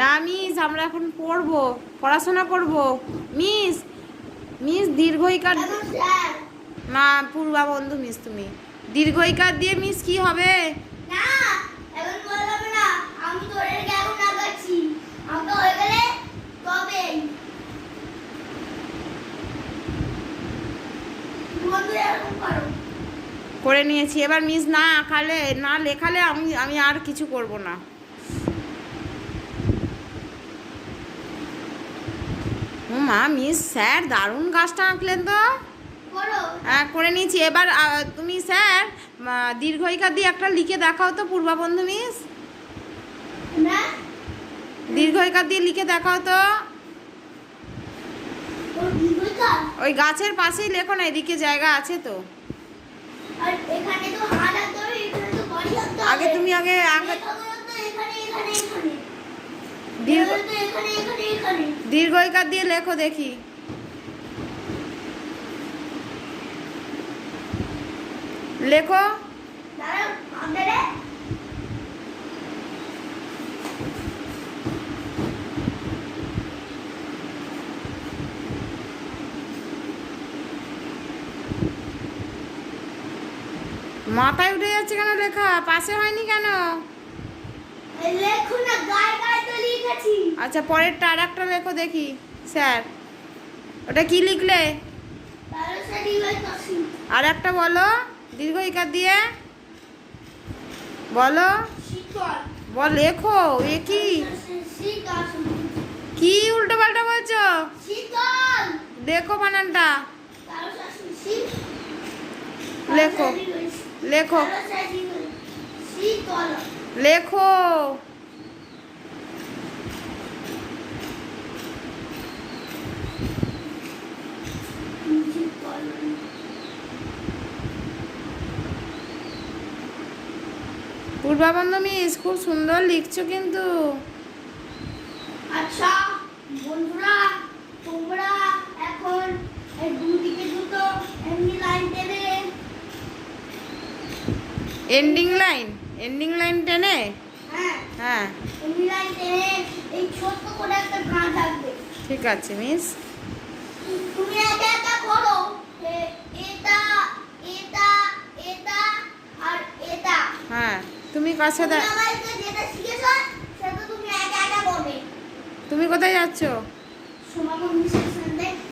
না মিস, আমরা এখন পড়বো, পড়াশোনা করব। মিস, মিস দীর্ঘইকার না, পূর্বা বন্ধু মিস। তুমি দীর্ঘইকার দিয়ে মিস কি হবে? না এখন বললাম না, আমি তোরে কেন না করছি, আমরা হয়ে গেলে তবে বন্ধু এরকম করো। করে নিয়েছি। এবার মিস না আঁকালে, না লেখালে আমি আর কিছু করব না। ও মা, মিস স্যার দারুণ গাছটা আঁকলেন তো। হ্যাঁ, করে নিয়েছি। এবার তুমি স্যার দীর্ঘইকার দিয়ে একটা লিখে দেখাও তো পূর্বা বন্ধু মিস। দীর্ঘইকার দিয়ে লিখে দেখাও তো। ওই গাছের পাশেই লেখো না, এদিকে জায়গা আছে তো। আগে তুমি আগে দীর্ঘইকার দিয়ে লেখো দেখি। লেখো। মাথায় উঠে যাচ্ছে কেন লেখা? পাশে হয়নি কেন? আচ্ছা, পরেরটা আর একটা লেখো দেখি স্যার। ওটা কি লিখলে? আর একটা বলো দীর্ঘইকার দিয়ে, বলো। বল, লেখো। এ কি কি উল্টো পাল্টা বলছো? দেখো বানানটা। লেখো লেখো লেখো। পূর্বাবন্ধ মিস, খুব সুন্দর লিখছো কিন্তু। আচ্ছা বন্ধুরা, তোমরা এখন এই দুদিকে দুটো এমনি লাইন টেনে, এন্ডিং লাইন টেনে। হ্যাঁ হ্যাঁ, এমনি লাইন টেনে এই ছোট্ট করে একটা গাঁ থাকবে। ঠিক আছে মিস। তুমি একা একা করো, এটা এটা এটা আর এটা। হ্যাঁ, তুমি কাছে যেটা শিখেছো সেটা তুমি একা একা করবে। তুমি কোথায় যাচ্ছো? সোমা বন্ধু